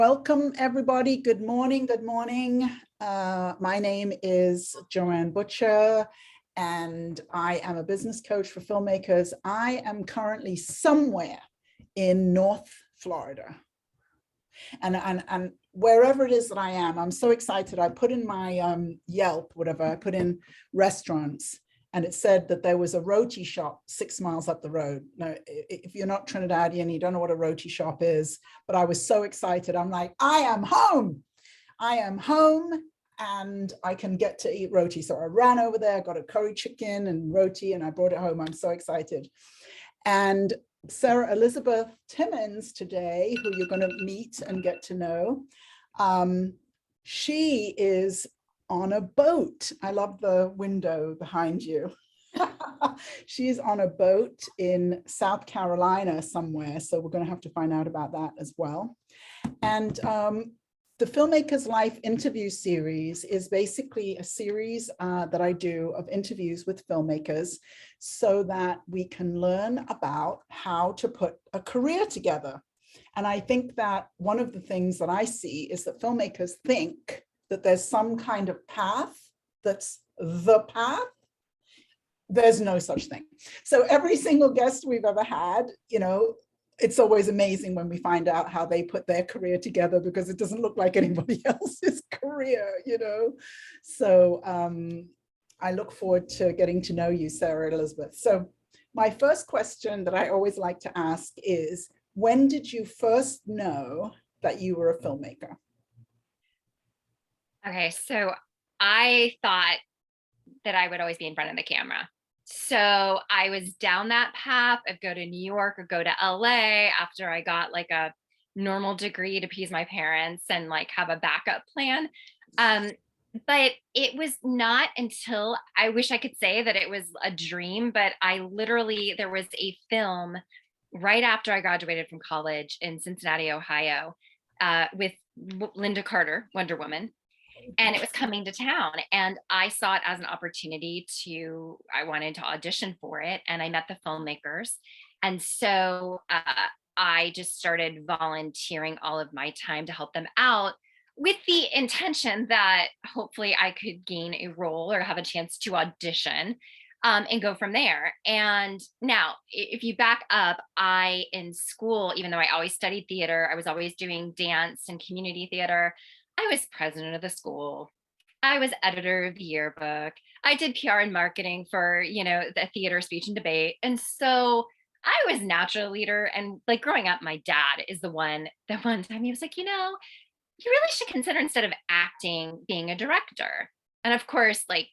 Welcome, everybody. Good morning. Good morning. My name is Joanne Butcher, and I am a business coach for filmmakers. I am currently somewhere in North Florida. And wherever it is that I am, I'm so excited. I put in my Yelp, whatever, I put in restaurants, and it said that there was a roti shop 6 miles up the road. Now, if you're not Trinidadian, you don't know what a roti shop is, but I was so excited. I'm like, I am home. I am home and I can get to eat roti. So I ran over there, got a curry chicken and roti, and I brought it home. I'm so excited. And Sara Elizabeth Timmins today, who you're going to meet and get to know, she is on a boat. I love the window behind you. She's on a boat in South Carolina somewhere, so we're going to have to find out about that as well. And the Filmmaker's Life interview series is basically a series that I do of interviews with filmmakers so that we can learn about how to put a career together. And I think that one of the things that I see is that filmmakers think that there's some kind of path that's the path. There's no such thing. So every single guest we've ever had, you know, it's always amazing when we find out how they put their career together, because it doesn't look like anybody else's career, you know. So I look forward to getting to know you, Sara Elizabeth. So my first question that I always like to ask is, when did you first know that you were a filmmaker? Okay, so I thought that I would always be in front of the camera. So I was down that path of go to New York or go to LA after I got like a normal degree to appease my parents and like have a backup plan. But it was not until, I wish I could say that it was a dream, but there was a film right after I graduated from college in Cincinnati, Ohio, with Linda Carter, Wonder Woman. And it was coming to town, and I saw it as an opportunity I wanted to audition for it, and I met the filmmakers. And so I just started volunteering all of my time to help them out with the intention that hopefully I could gain a role or have a chance to audition and go from there. And now, if you back up, in school, even though I always studied theater, I was always doing dance and community theater. I was president of the school. I was editor of the yearbook. I did PR and marketing for, the theater, speech, and debate. And so I was natural leader. And like growing up, my dad is the one that one time he was like, you really should consider, instead of acting, being a director. And of course, like,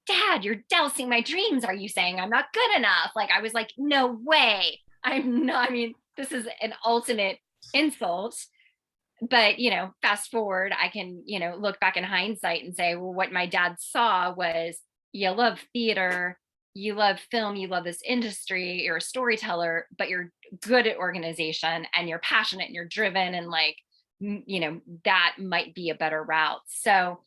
Dad, you're dousing my dreams. Are you saying I'm not good enough? Like, I was like, no way. I'm not. I mean, this is an ultimate insult. But, fast forward, I can, look back in hindsight and say, well, what my dad saw was, you love theater, you love film, you love this industry, you're a storyteller, but you're good at organization and you're passionate and you're driven, and like, that might be a better route. So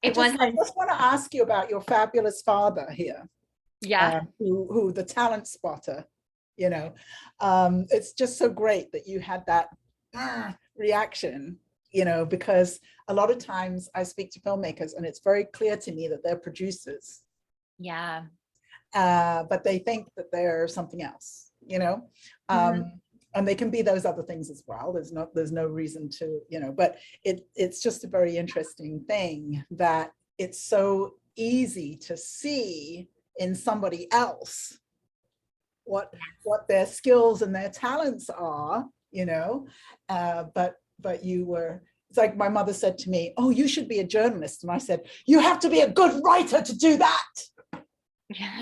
I just want to ask you about your fabulous father here. Yeah. Who the talent spotter, it's just so great that you had that reaction, because a lot of times I speak to filmmakers and it's very clear to me that they're producers. Yeah. But they think that they're something else, and they can be those other things as well. There's no reason to, but it's just a very interesting thing that it's so easy to see in somebody else what their skills and their talents are, but you were, it's like my mother said to me, oh, you should be a journalist. And I said, you have to be a good writer to do that. Yeah.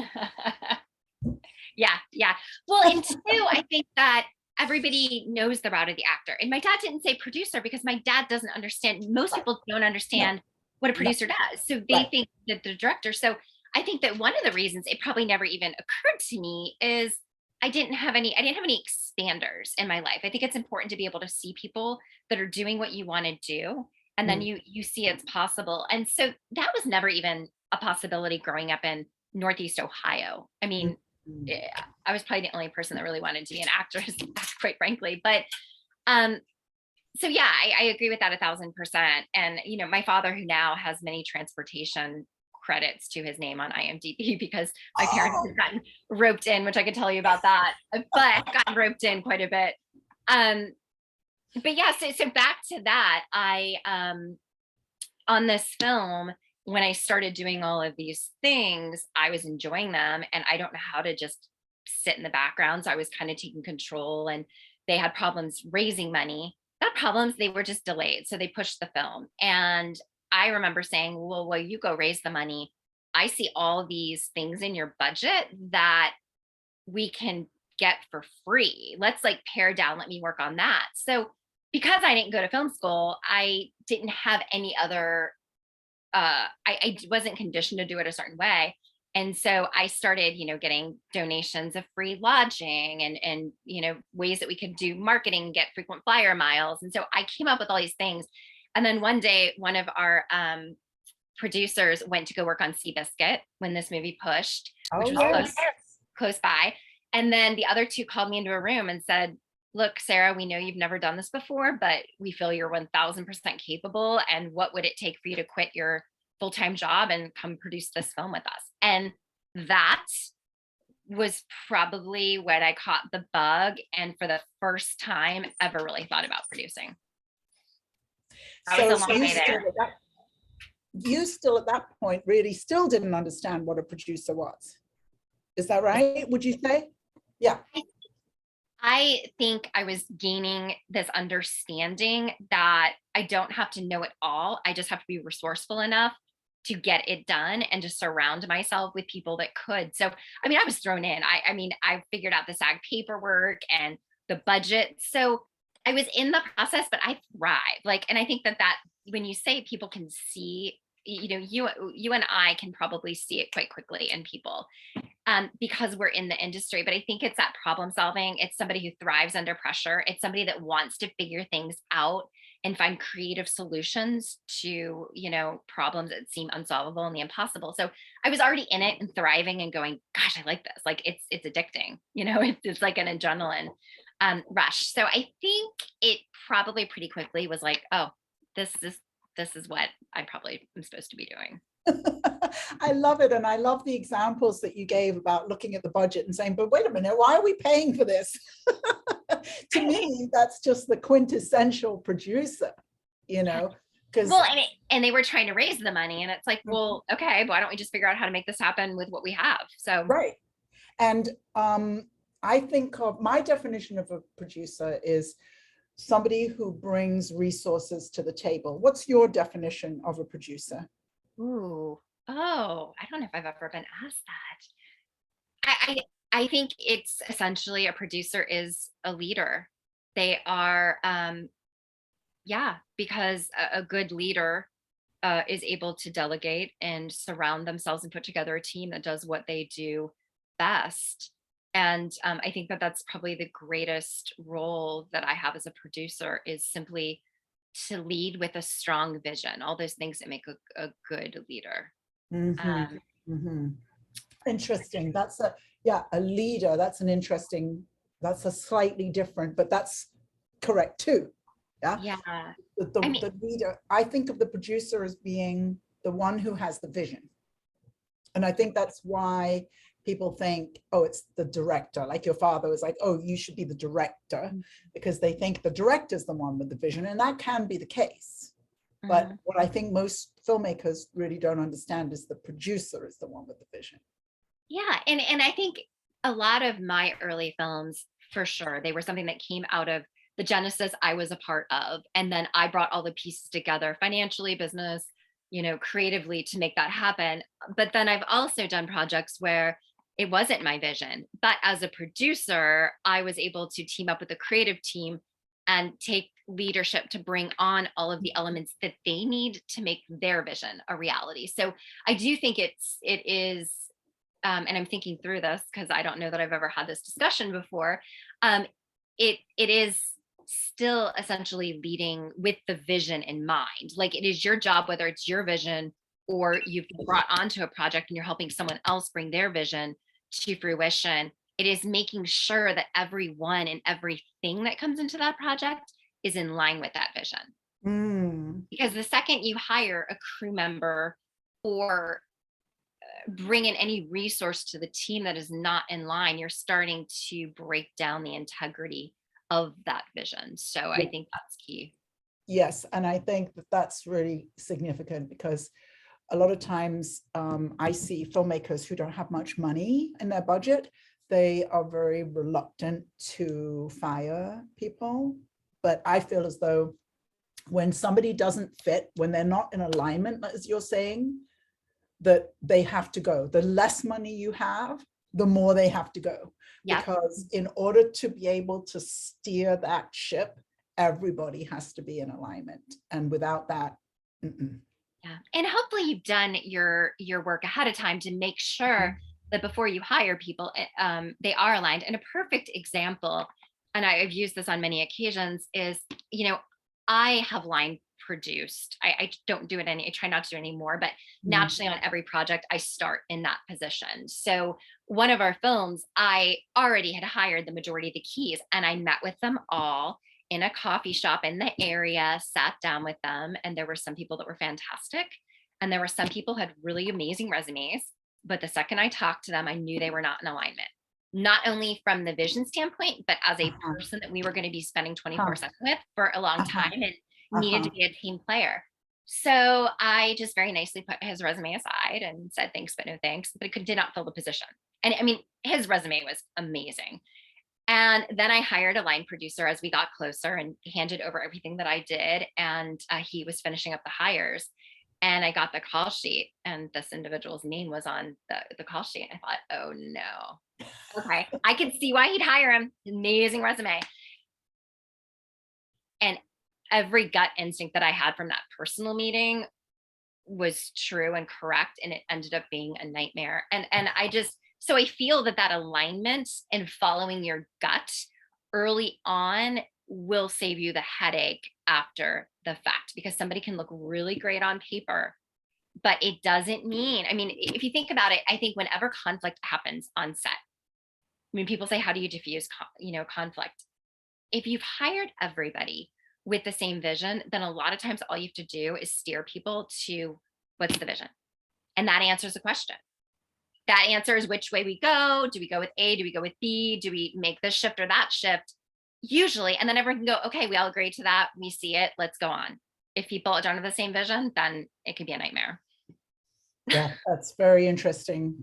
Well, and two, I think that everybody knows the route of the actor. And my dad didn't say producer because my dad doesn't understand. Most people don't understand what a producer does. So they think that the director. So I think that one of the reasons it probably never even occurred to me is I didn't have any expanders in my life. I think it's important to be able to see people that are doing what you want to do, and then you see it's possible. And so that was never even a possibility growing up in Northeast Ohio. I mean, I was probably the only person that really wanted to be an actress, quite frankly. But So yeah, I agree with that 1,000%. And, my father, who now has many transportation credits to his name on IMDb because my parents Oh, have gotten roped in, which I could tell you about that, but I've gotten roped in quite a bit. Um, but yeah, so back to that, on this film, when I started doing all of these things, I was enjoying them, and I don't know how to just sit in the background. So I was kind of taking control, and they had problems raising money. Not problems, they were just delayed. So they pushed the film. And I remember saying, well, you go raise the money. I see all these things in your budget that we can get for free. Let's like pare down, let me work on that. So because I didn't go to film school, I didn't have any other I wasn't conditioned to do it a certain way. And so I started, getting donations of free lodging and ways that we could do marketing, get frequent flyer miles. And so I came up with all these things. And then one day, one of our producers went to go work on Seabiscuit when this movie pushed, which oh was yes. close by. And then the other two called me into a room and said, look, Sarah, we know you've never done this before, but we feel you're 1000% capable. And what would it take for you to quit your full-time job and come produce this film with us? And that was probably when I caught the bug and for the first time ever really thought about producing. That was So a long way there. you still at that point really still didn't understand what a producer was. Is that right? Would you say? Yeah. I think I was gaining this understanding that I don't have to know it all. I just have to be resourceful enough to get it done and to surround myself with people that could. So, I was thrown in. I figured out the SAG paperwork and the budget. So I was in the process, but I thrived. And I think that when you say people can see, you and I can probably see it quite quickly in people because we're in the industry. But I think it's that problem solving. It's somebody who thrives under pressure. It's somebody that wants to figure things out and find creative solutions to, problems that seem unsolvable and the impossible. So I was already in it and thriving and going, gosh, I like this. It's addicting. It's like an adrenaline rush. So I think it probably pretty quickly was like, oh, this is what I probably am supposed to be doing. I love it. And I love the examples that you gave about looking at the budget and saying, but wait a minute, why are we paying for this? To me, that's just the quintessential producer, because well, and they were trying to raise the money, and it's like, well, okay, why don't we just figure out how to make this happen with what we have? So right. And I think of my definition of a producer is somebody who brings resources to the table. What's your definition of a producer? ooh, oh, I don't know if I've ever been asked that. I think it's essentially a producer is a leader. They are, yeah, because a good leader is able to delegate and surround themselves and put together a team that does what they do best. And I think that that's probably the greatest role that I have as a producer is simply to lead with a strong vision, all those things that make a good leader. Mm-hmm. Mm-hmm. Interesting. That's a leader. That's a slightly different, but that's correct too. Yeah. The leader, I think of the producer as being the one who has the vision. And I think that's why people think, oh, it's the director. Like your father was like, oh, you should be the director, because they think the director's the one with the vision. And that can be the case. But what I think most filmmakers really don't understand is the producer is the one with the vision. Yeah. And I think a lot of my early films, for sure, they were something that came out of the genesis I was a part of. And then I brought all the pieces together financially, business, creatively to make that happen. But then I've also done projects where it wasn't my vision. But as a producer, I was able to team up with a creative team and take leadership to bring on all of the elements that they need to make their vision a reality. So I do think it is, and I'm thinking through this because I don't know that I've ever had this discussion before. It is still essentially leading with the vision in mind. Like it is your job, whether it's your vision or you've brought onto a project and you're helping someone else bring their vision to fruition. It is making sure that everyone and everything that comes into that project is in line with that vision. Mm. Because the second you hire a crew member or bring in any resource to the team that is not in line, you're starting to break down the integrity of that vision. So I think that's key. Yes, and I think that that's really significant, because a lot of times I see filmmakers who don't have much money in their budget. They are very reluctant to fire people. But I feel as though when somebody doesn't fit, when they're not in alignment, as you're saying, that they have to go. The less money you have, the more they have to go. Yep. Because in order to be able to steer that ship, everybody has to be in alignment. And without that, yeah. And hopefully you've done your work ahead of time to make sure that before you hire people, they are aligned. And a perfect example, and I've used this on many occasions, is, I have line produced. I don't do it I try not to do it anymore, but naturally on every project, I start in that position. So one of our films, I already had hired the majority of the keys, and I met with them all in a coffee shop in the area, sat down with them, and there were some people that were fantastic, and there were some people who had really amazing resumes, but the second I talked to them, I knew they were not in alignment, not only from the vision standpoint, but as a person that we were going to be spending 24/7 with for a long time, and needed to be a team player. So I just very nicely put his resume aside and said thanks, but no thanks, but it did not fill the position. And I mean, his resume was amazing. And then I hired a line producer as we got closer and handed over everything that I did. And he was finishing up the hires. And I got the call sheet, and this individual's name was on the call sheet. I thought, oh no. Okay. I could see why he'd hire him. Amazing resume. And every gut instinct that I had from that personal meeting was true and correct. And it ended up being a nightmare. And so I feel that alignment and following your gut early on will save you the headache after the fact, because somebody can look really great on paper, but it doesn't mean, if you think about it, I think whenever conflict happens on set, people say, how do you diffuse, conflict? If you've hired everybody with the same vision, then a lot of times all you have to do is steer people to what's the vision. And that answers the question. That answers which way we go. Do we go with A? Do we go with B? Do we make this shift or that shift? Usually. And then everyone can go, okay, we all agree to that. We see it. Let's go on. If people don't have the same vision, then it could be a nightmare. Yeah, that's very interesting.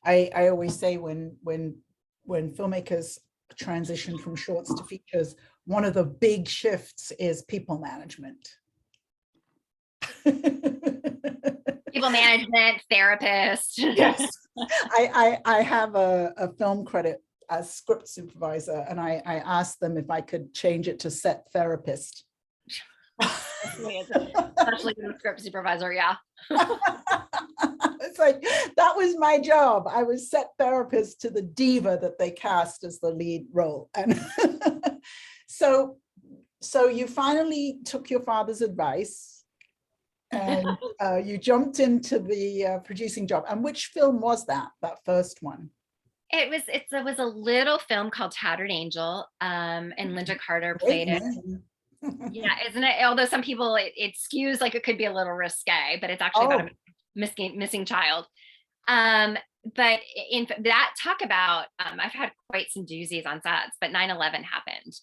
I always say when filmmakers transition from shorts to features, one of the big shifts is people management. People management, therapist. Yes. I have a film credit as script supervisor, and I asked them if I could change it to set therapist. Especially the script supervisor, yeah. It's like, that was my job. I was set therapist to the diva that they cast as the lead role. And so you finally took your father's advice, and you jumped into the producing job. And which film was that first one? It was a little film called Tattered Angel, and Linda Carter played it. Yeah, isn't it? Although some people, it skews like it could be a little risque, but it's actually about a missing child. But in that, talk about, I've had quite some doozies on sets, but 9/11 happened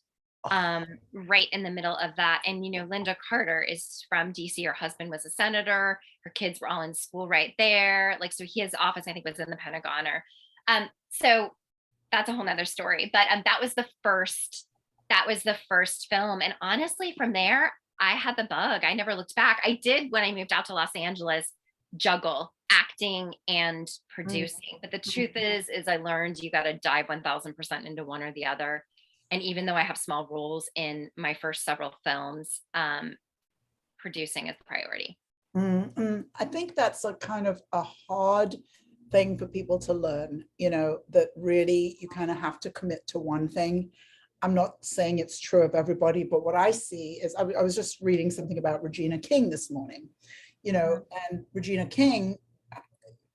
right in the middle of that. And, Linda Carter is from DC. Her husband was a senator. Her kids were all in school right there. So his office, I think, was in the Pentagon. So that's a whole nother story. But that was the first film. And honestly, from there, I had the bug. I never looked back. I did, when I moved out to Los Angeles, juggle acting and producing. But the truth is I learned you got to dive 1000% into one or the other. And even though I have small roles in my first several films, producing is the priority. I think that's a kind of a hard thing for people to learn, that really you kind of have to commit to one thing. I'm not saying it's true of everybody, but what I see is, I was just reading something about Regina King this morning, and Regina King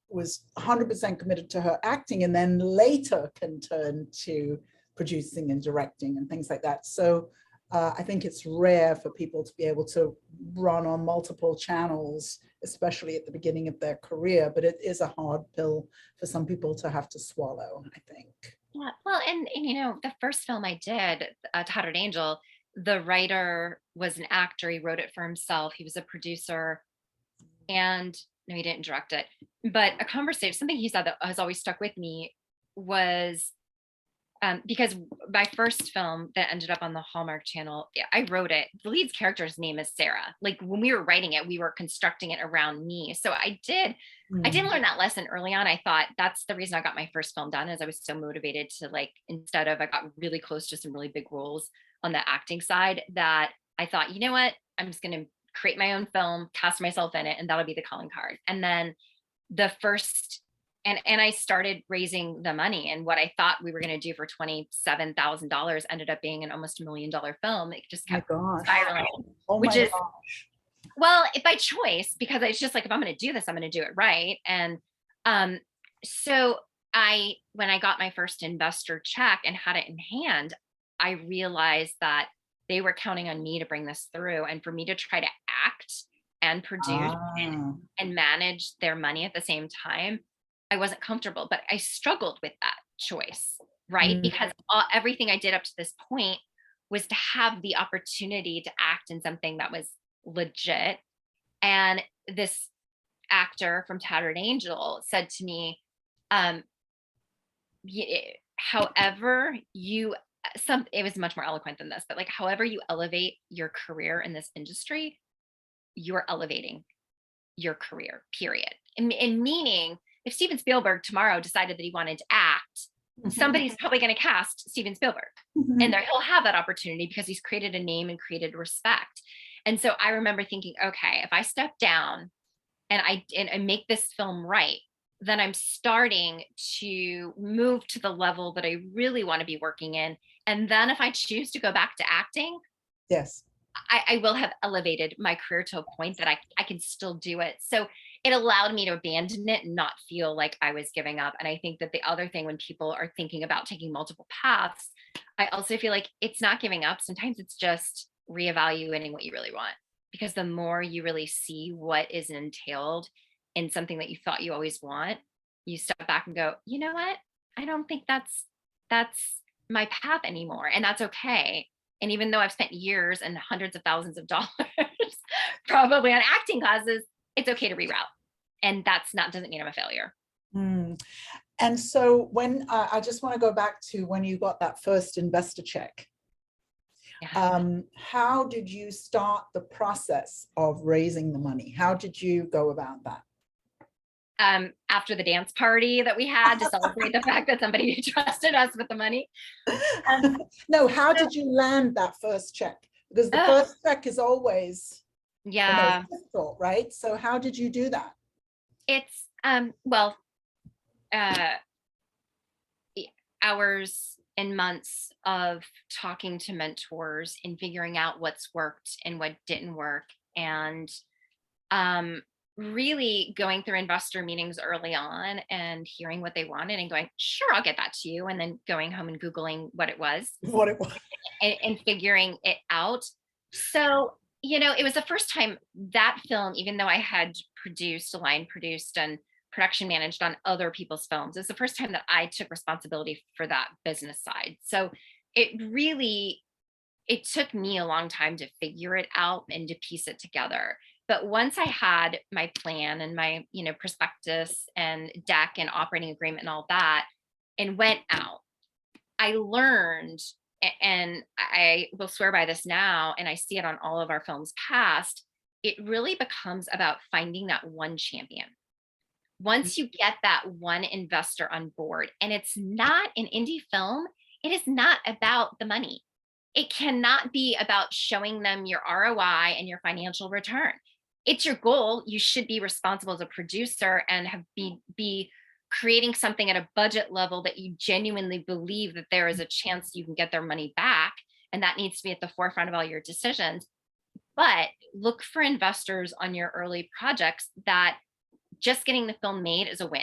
was 100% committed to her acting, and then later can turn to producing and directing and things like that. So I think it's rare for people to be able to run on multiple channels, especially at the beginning of their career, but it is a hard pill for some people to have to swallow, I think. Yeah, well, and you know, the first film I did, Tattered Angel, the writer was an actor. He wrote it for himself. He was a producer, and no, he didn't direct it. But a conversation, something he said that has always stuck with me was because my first film that ended up on the Hallmark Channel, I wrote it. The lead's character's name is Sarah. Like when we were writing it, we were constructing it around me. So I didn't learn that lesson early on. I thought that's the reason I got my first film done, is I was so motivated to, like, instead of, I got really close to some really big roles on the acting side, that I thought, you know what, I'm just going to create my own film, cast myself in it, and that'll be the calling card. And then the first, and I started raising the money, and what I thought we were going to do for $27,000 ended up being an almost $1 million film. It just kept spiraling, which is, well, by choice, because it's just like, if I'm going to do this, I'm going to do it right. And so when I got my first investor check and had it in hand, I realized that they were counting on me to bring this through, and for me to try to act and produce and manage their money at the same time, I wasn't comfortable. But I struggled with that choice, right? Because everything I did up to this point was to have the opportunity to act in something that was legit. And this actor from Tattered Angel said to me, however you, it was much more eloquent than this, but like, however you elevate your career in this industry, you're elevating your career, period. And meaning, if Steven Spielberg tomorrow decided that he wanted to act, somebody's probably going to cast Steven Spielberg, and he'll have that opportunity because he's created a name and created respect. And so I remember thinking, okay, if I step down and I make this film right, then I'm starting to move to the level that I really want to be working in. And then if I choose to go back to acting, yes, I will have elevated my career to a point that I can still do it. So it allowed me to abandon it and not feel like I was giving up. And I think that the other thing, when people are thinking about taking multiple paths, I also feel like it's not giving up. Sometimes it's just reevaluating what you really want, because the more you really see what is entailed in something that you thought you always want, you step back and go, you know what? I don't think that's my path anymore. And that's okay. And even though I've spent years and hundreds of thousands of dollars probably on acting classes, it's okay to reroute. And doesn't mean I'm a failure. And so when I just want to go back to when you got that first investor check, how did you start the process of raising the money? How did you go about that? After the dance party that we had to celebrate the fact that somebody trusted us with the money. No, how did you land that first check? Because the first check is always the most difficult, right? So how did you do that? It's hours and months of talking to mentors and figuring out what's worked and what didn't work, and really going through investor meetings early on and hearing what they wanted and going, sure, I'll get that to you. And then going home and Googling what it was and figuring it out. So, you know, it was the first time that film, even though I had line produced and production managed on other people's films, it's the first time that I took responsibility for that business side. So it took me a long time to figure it out and to piece it together. But once I had my plan and my, prospectus and deck and operating agreement and all that, and went out, I learned, and I will swear by this now, and I see it on all of our films past, it really becomes about finding that one champion. Once you get that one investor on board, and it's not an indie film, it is not about the money. It cannot be about showing them your ROI and your financial return. It's your goal. You should be responsible as a producer and be creating something at a budget level that you genuinely believe that there is a chance you can get their money back. And that needs to be at the forefront of all your decisions. But look for investors on your early projects that just getting the film made is a win.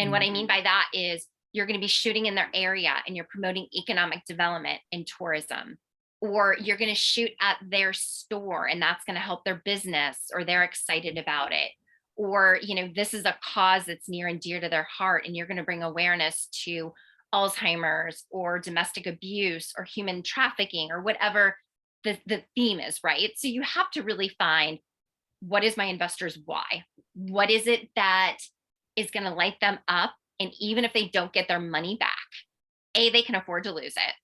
And what I mean by that is you're going to be shooting in their area and you're promoting economic development and tourism, or you're going to shoot at their store and that's going to help their business or they're excited about it. Or, this is a cause that's near and dear to their heart and you're going to bring awareness to Alzheimer's or domestic abuse or human trafficking or whatever the theme is, right? So you have to really find, what is my investor's why? What is it that is going to light them up? And even if they don't get their money back, they can afford to lose it.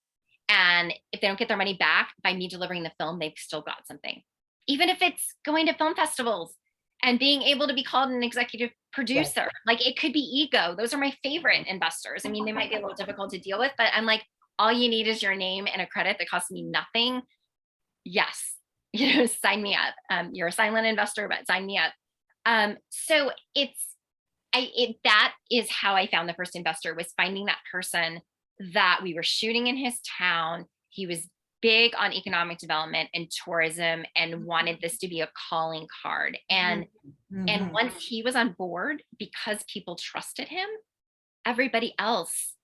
And if they don't get their money back by me delivering the film, they've still got something. Even if it's going to film festivals and being able to be called an executive producer, right. Like it could be ego. Those are my favorite investors. I mean, they might be a little difficult to deal with, but I'm like, all you need is your name and a credit that costs me nothing. Yes, sign me up. You're a silent investor, but sign me up. So that is how I found the first investor, was finding that person that we were shooting in his town. He was big on economic development and tourism and wanted this to be a calling card. And once he was on board, because people trusted him, everybody else,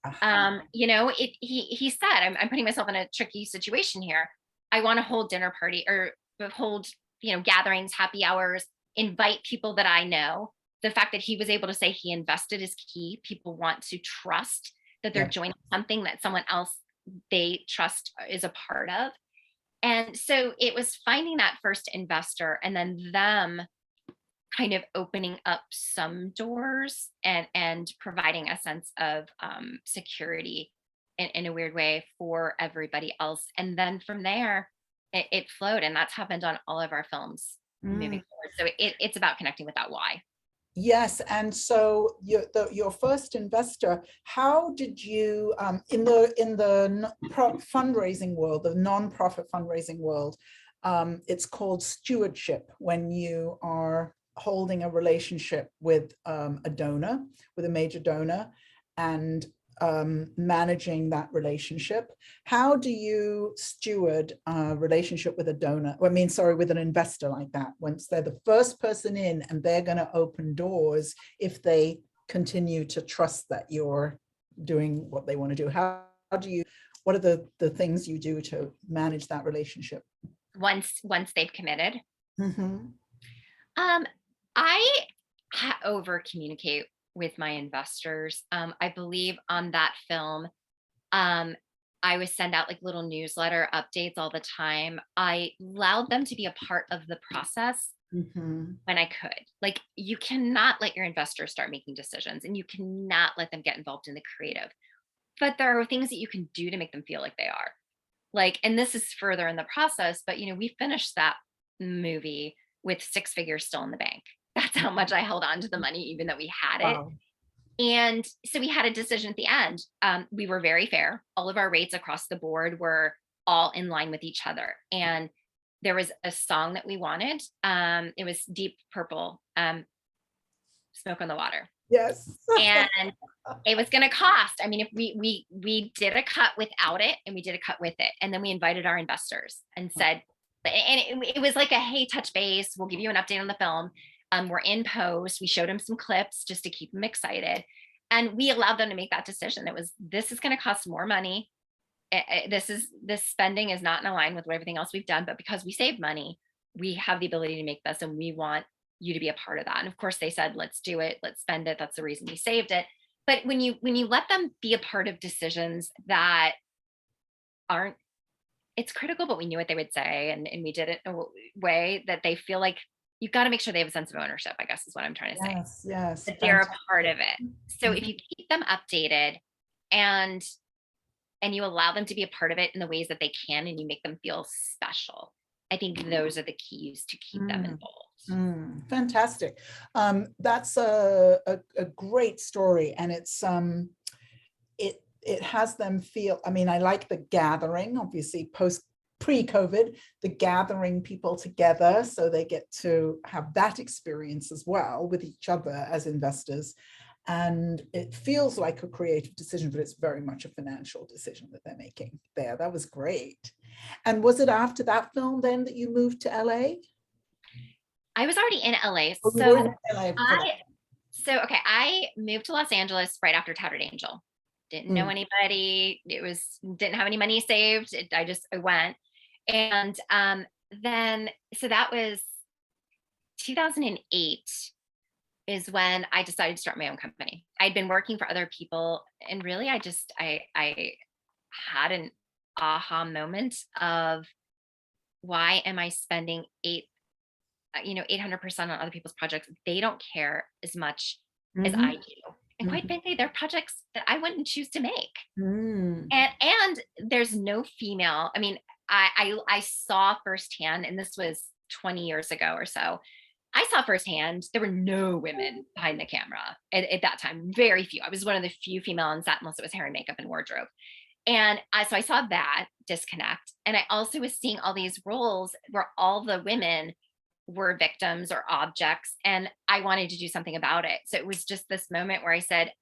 he said, I'm putting myself in a tricky situation here. I want to hold dinner party or hold, gatherings, happy hours, invite people that I know. The fact that he was able to say he invested is key. People want to trust that they're joining something that someone else they trust is a part of. And so it was finding that first investor and then them kind of opening up some doors and providing a sense of security in a weird way for everybody else. And then from there, it flowed. And that's happened on all of our films moving forward. So it's about connecting with that why. Yes, and so your first investor, how did you in the fundraising world, the nonprofit fundraising world, it's called stewardship, when you are holding a relationship with a donor, with a major donor, and managing that relationship. How do you steward a relationship with a donor? With an investor like that, once they're the first person in and they're going to open doors if they continue to trust that you're doing what they want to do? What are the things you do to manage that relationship? Once they've committed? I over communicate with my investors. I believe on that film, I would send out like little newsletter updates all the time. I allowed them to be a part of the process when I could. Like, you cannot let your investors start making decisions and you cannot let them get involved in the creative. But there are things that you can do to make them feel like they are. Like, and this is further in the process, but we finished that movie with 6 figures still in the bank. That's how much I held on to the money, even though we had it. Wow. And so we had a decision at the end. We were very fair. All of our rates across the board were all in line with each other. And there was a song that we wanted. It was Deep Purple, Smoke on the Water. Yes. And it was going to cost. I mean, if we did a cut without it and we did a cut with it. And then we invited our investors and said, and it was like a, hey, touch base. We'll give you an update on the film. We're in post. We showed them some clips just to keep them excited. And we allowed them to make that decision. This is going to cost more money. This spending is not in line with everything else we've done, but because we saved money, we have the ability to make this and we want you to be a part of that. And of course they said, let's do it. Let's spend it. That's the reason we saved it. But when you let them be a part of decisions that aren't, it's critical, but we knew what they would say. And we did it in a way that they feel like, you've got to make sure they have a sense of ownership, I guess is what I'm trying to say. Yes. That they're a part of it. So if you keep them updated and you allow them to be a part of it in the ways that they can, and you make them feel special, I think those are the keys to keep them involved. Fantastic. That's a great story. And it's it has them feel, I like the gathering, obviously pre-COVID, the gathering people together so they get to have that experience as well with each other as investors. And it feels like a creative decision, but it's very much a financial decision that they're making there. That was great. And was it after that film then that you moved to LA? I was already in LA. So, okay, I moved to Los Angeles right after Tattered Angel. Didn't know Mm. anybody. Didn't have any money saved. I went. And then, so that was 2008 is when I decided to start my own company. I'd been working for other people, and really I had an aha moment of, why am I spending 800% on other people's projects? They don't care as much as I Mhm. do. And quite Mhm. frankly, they're projects that I wouldn't choose to make. Mm. And there's no female. I mean, I saw firsthand, and this was 20 years ago or so. I saw firsthand there were no women behind the camera at that time. Very few. I was one of the few female on set, unless it was hair and makeup and wardrobe. And so I saw that disconnect. And I also was seeing all these roles where all the women were victims or objects. And I wanted to do something about it. So it was just this moment where I said,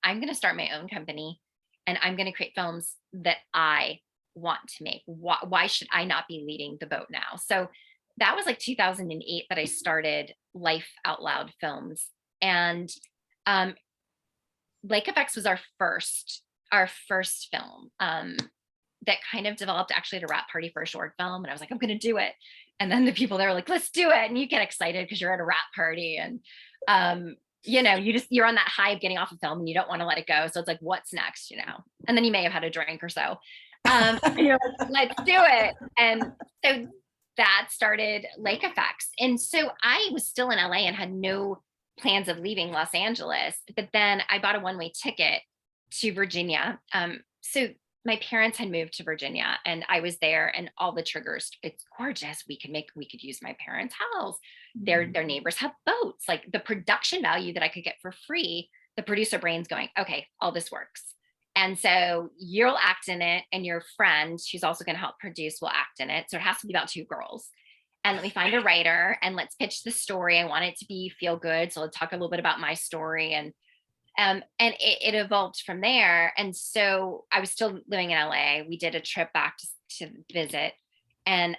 I'm going to start my own company, and I'm going to create films that I want to make. Why should I not be leading the boat now? So that was like 2008 that I started Life Out Loud Films. And um, Lake Effects was our first film, that kind of developed actually at a wrap party for a short film. And I was like, I'm going to do it. And then the people there were like, let's do it. And you get excited because you're at a wrap party, and, you're on that high of getting off a film and you don't want to let it go. So it's like, what's next, And then you may have had a drink or so. And you're like, let's do it. And so that started Lake Effects. And so I was still in LA and had no plans of leaving Los Angeles. But then I bought a one-way ticket to Virginia. So my parents had moved to Virginia, and I was there, and all the triggers. It's gorgeous. We could use my parents' house. Their neighbors have boats. Like, the production value that I could get for free, the producer brain's going, okay, all this works. And so you'll act in it, and your friend, who's also going to help produce, will act in it. So it has to be about two girls. And let me find a writer, and let's pitch the story. I want it to be feel good. So let's talk a little bit about my story. And it evolved from there. And so I was still living in LA. We did a trip back to visit. And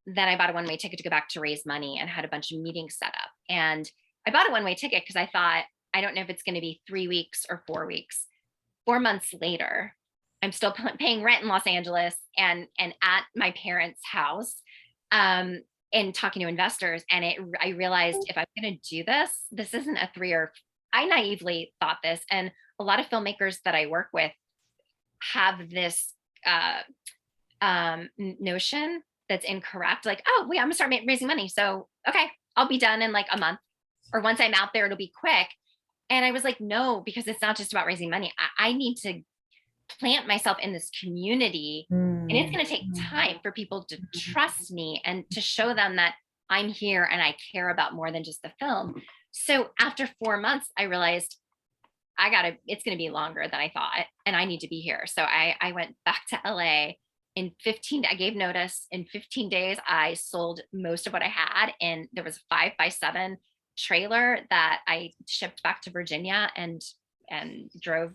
then I bought a one-way ticket to go back to raise money, and had a bunch of meetings set up. And I bought a one-way ticket because I thought, I don't know if it's going to be 3 weeks or 4 weeks. 4 months later, I'm still paying rent in Los Angeles and at my parents' house, and talking to investors. And I realized, if I'm going to do this isn't a 3 or I naively thought this, and a lot of filmmakers that I work with have this notion that's incorrect. Like, oh, wait, I'm gonna start raising money. So, okay, I'll be done in like a month, or once I'm out there, it'll be quick. And I was like, no, because it's not just about raising money. I need to plant myself in this community, and it's going to take time for people to trust me and to show them that I'm here and I care about more than just the film. So after 4 months, I realized it's going to be longer than I thought, and I need to be here. So I went back to LA I gave notice. In 15 days, I sold most of what I had. And there was a 5x7 trailer that I shipped back to Virginia, and drove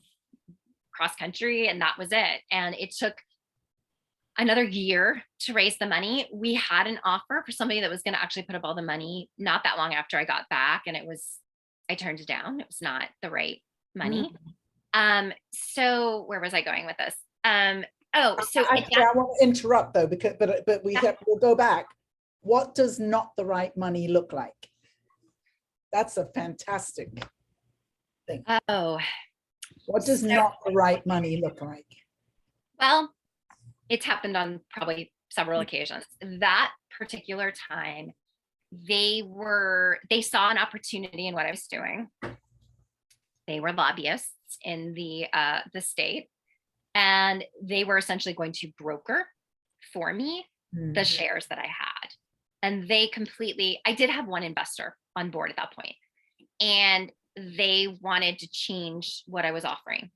cross country. And that was it. And it took another year to raise the money. We had an offer for somebody that was going to actually put up all the money not that long after I got back. And I turned it down. It was not the right money. So where was I going with this? So I want to interrupt though, because but we'll go back. What does not the right money look like? That's a fantastic thing. Oh, what does not the right money look like? Well, it's happened on probably several occasions. That particular time, they saw an opportunity in what I was doing. They were lobbyists in the state, and they were essentially going to broker for me the shares that I had. And I did have one investor on board at that point, and they wanted to change what I was offering,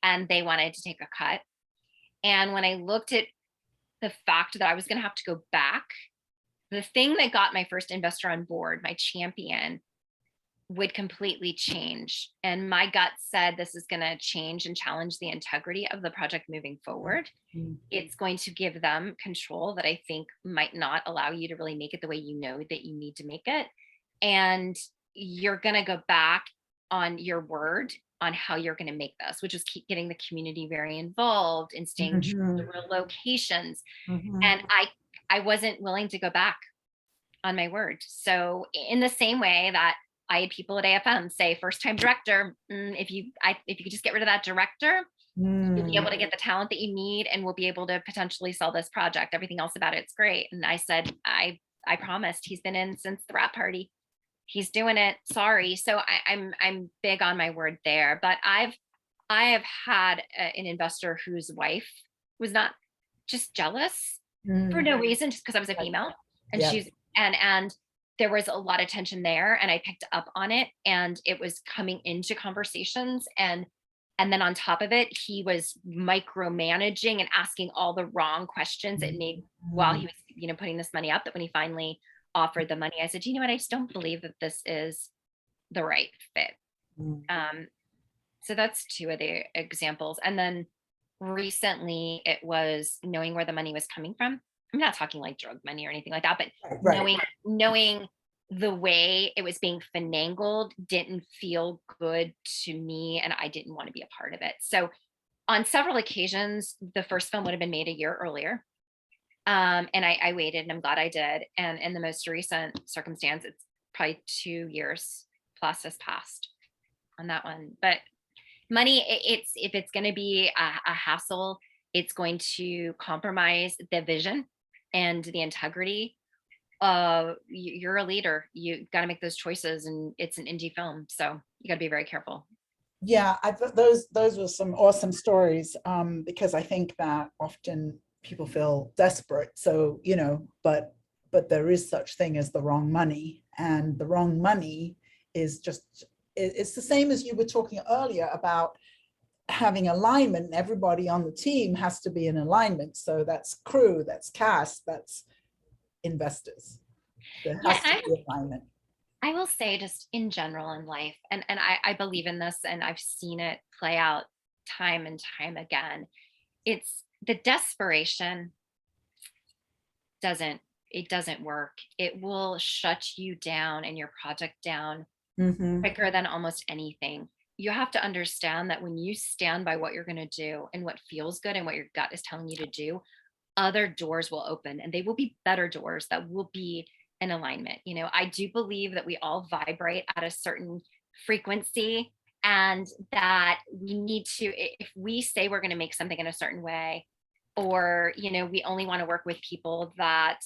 and they wanted to take a cut. And when I looked at the fact that I was going to have to go back, the thing that got my first investor on board, my champion, would completely change. And my gut said, this is going to change and challenge the integrity of the project moving forward. It's going to give them control that I think might not allow you to really make it the way you know that you need to make it. And you're going to go back on your word on how you're going to make this, which is keep getting the community very involved and staying true to the real locations. And I wasn't willing to go back on my word. So in the same way that I had people at AFM say, first time director, if you could just get rid of that director, you'll be able to get the talent that you need, and we'll be able to potentially sell this project. Everything else about it's great. And I said, I promised. He's been in since the wrap party. He's doing it. Sorry. So I'm big on my word there. But I have had an investor whose wife was not just jealous for no reason, just because I was a female, and she's and there was a lot of tension there, and I picked up on it, and it was coming into conversations, and then on top of it, he was micromanaging and asking all the wrong questions that made while he was, putting this money up, that when he finally offered the money, I said, you know what, I just don't believe that this is the right fit. So that's two of the examples. And then recently it was knowing where the money was coming from. I'm not talking like drug money or anything like that, but knowing the way it was being finagled didn't feel good to me, and I didn't want to be a part of it. So on several occasions, the first film would have been made a year earlier. And I waited, and I'm glad I did. And in the most recent circumstance, it's probably 2 years plus has passed on that one. But money, if it's going to be a hassle, it's going to compromise the vision and the integrity. You're a leader. You got to make those choices, and it's an indie film, so you got to be very careful. Yeah, I thought those were some awesome stories, because I think that often people feel desperate. So, but there is such thing as the wrong money, and the wrong money is just, it's the same as you were talking earlier about having alignment. Everybody on the team has to be in alignment. So that's crew, that's cast, that's investors. There has to be alignment. I will say, just in general in life, and I believe in this, and I've seen it play out time and time again. It's the desperation doesn't work. It will shut you down and your project down quicker than almost anything. You have to understand that when you stand by what you're going to do and what feels good and what your gut is telling you to do, other doors will open, and they will be better doors that will be in alignment. I do believe that we all vibrate at a certain frequency, and that we need to, if we say we're going to make something in a certain way, or, we only want to work with people that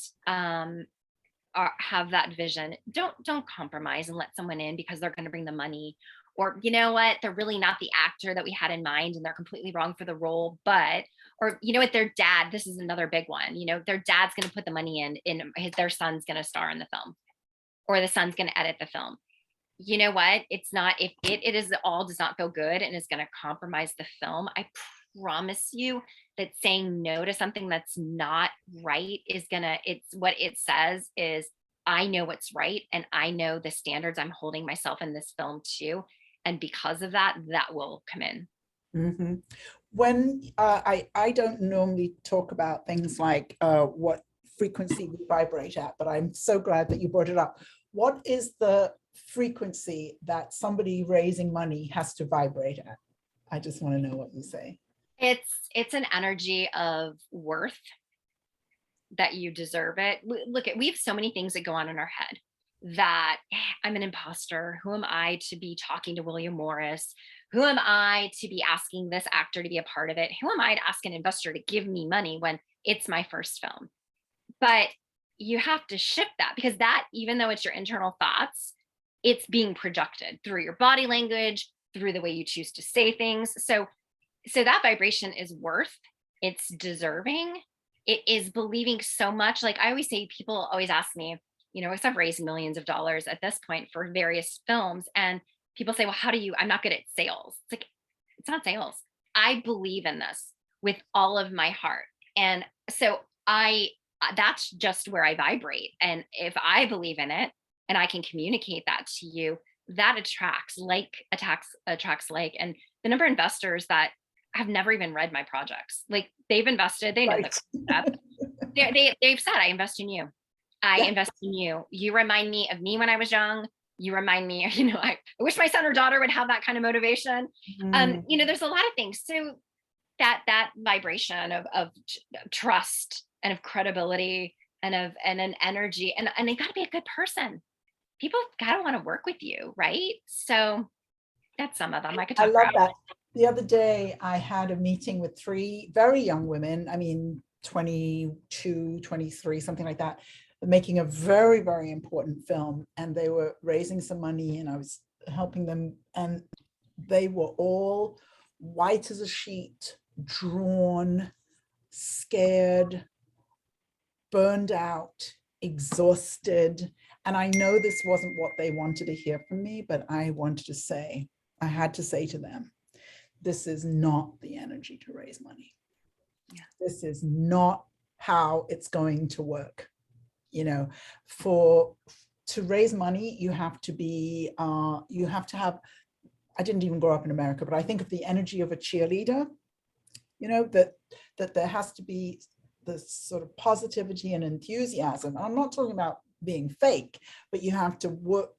have that vision, don't compromise and let someone in because they're going to bring the money. Or, you know what, they're really not the actor that we had in mind, and they're completely wrong for the role. But, or, you know what, their dad, this is another big one, their dad's going to put the money in their son's going to star in the film, or the son's going to edit the film. You know what, it's not, if it is all does not feel good and is going to compromise the film, I promise you that saying no to something that's not right is it's what it says is, I know what's right, and I know the standards I'm holding myself in this film to. And because of that, that will come in. When I don't normally talk about things like what frequency we vibrate at, but I'm so glad that you brought it up. What is the frequency that somebody raising money has to vibrate at? I just want to know what you say. It's an energy of worth, that you deserve it. Look, we have so many things that go on in our head, that I'm an imposter. Who am I to be talking to William Morris? Who am I to be asking this actor to be a part of it? Who am I to ask an investor to give me money when it's my first film? But you have to shift that, because that, even though it's your internal thoughts, it's being projected through your body language, through the way you choose to say things. So that vibration is worth, it's deserving. It is believing so much. Like I always say, people always ask me, because I've raised millions of dollars at this point for various films, and people say, well, how do you, I'm not good at sales. It's like, it's not sales. I believe in this with all of my heart. And so that's just where I vibrate. And if I believe in it and I can communicate that to you, that attracts like. And the number of investors that have never even read my projects, like they've invested, they know the concept. They've said, I invest in you. I invest in you. You remind me of me when I was young. you remind me, I wish my son or daughter would have that kind of motivation. There's a lot of things. So that vibration of trust and of credibility and an energy, and they got to be a good person. People got to want to work with you, right? So that's some of them. I could I talk love about. that. The other day, I had a meeting with 3 very young women, 22, 23, something like that, making a very, very important film. And they were raising some money and I was helping them. And they were all white as a sheet, drawn, scared, burned out, exhausted. And I know this wasn't what they wanted to hear from me, but I had to say to them, this is not the energy to raise money. Yeah. This is not how it's going to work. To raise money, you have to have, I didn't even grow up in America, but I think of the energy of a cheerleader, that there has to be this sort of positivity and enthusiasm. I'm not talking about being fake, but you have to work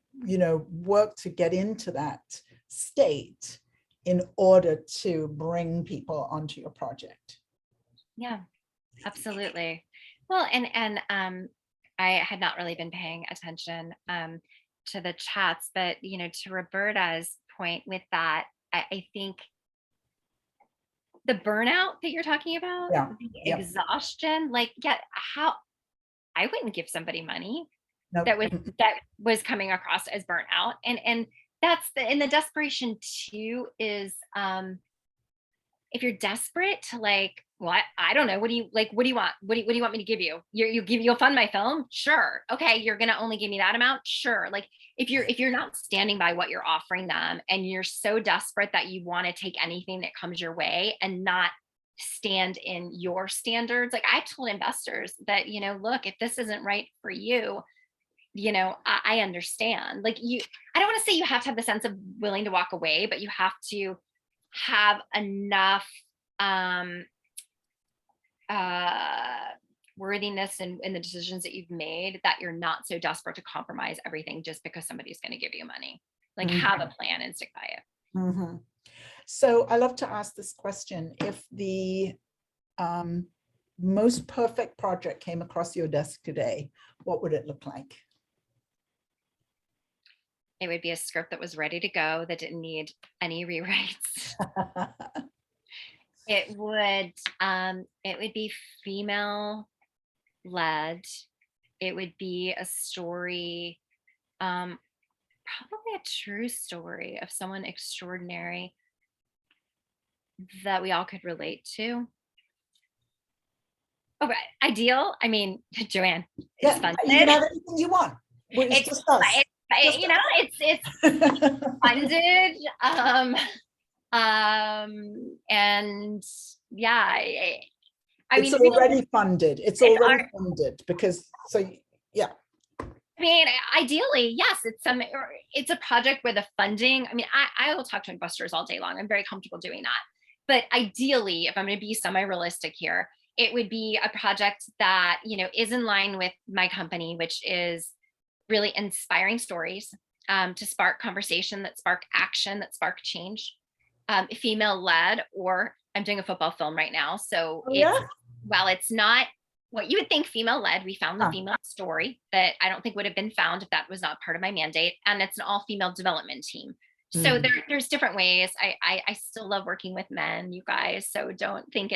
to get into that state in order to bring people onto your project. Yeah, absolutely. Well, and I had not really been paying attention to the chats, but to Roberta's point with that, I think the burnout that you're talking about, the exhaustion, how I wouldn't give somebody money that was coming across as burnout, and that's the desperation too is if you're desperate to I don't know, what do you want? What do you want me to give you? You'll fund my film? Sure. Okay, you're gonna only give me that amount? Sure. If you're not standing by what you're offering them and you're so desperate that you want to take anything that comes your way and not stand in your standards. I've told investors that, look, if this isn't right for you, I understand. I don't want to say you have to have the sense of willing to walk away, but you have to have enough worthiness in the decisions that you've made that you're not so desperate to compromise everything just because somebody's going to give you money. Have a plan and stick by it. Mm-hmm. So I love to ask this question. If the most perfect project came across your desk today, what would it look like? It would be a script that was ready to go, that didn't need any rewrites. It would be female led. It would be a story, probably a true story of someone extraordinary that we all could relate to. Okay, ideal. Joanne, it's funded. You can have anything you want. It's just us. It's funded. And yeah, it's already funded. It's already funded because yeah. Ideally, yes, it's a project where the funding, I will talk to investors all day long. I'm very comfortable doing that. But ideally, if I'm going to be semi-realistic here, it would be a project that, is in line with my company, which is really inspiring stories to spark conversation, that spark action, that spark change. Female led, or I'm doing a football film right now. So while it's not what you would think female led, we found the female story that I don't think would have been found if that was not part of my mandate. And it's an all female development team. So there's different ways. I still love working with men, you guys. So don't think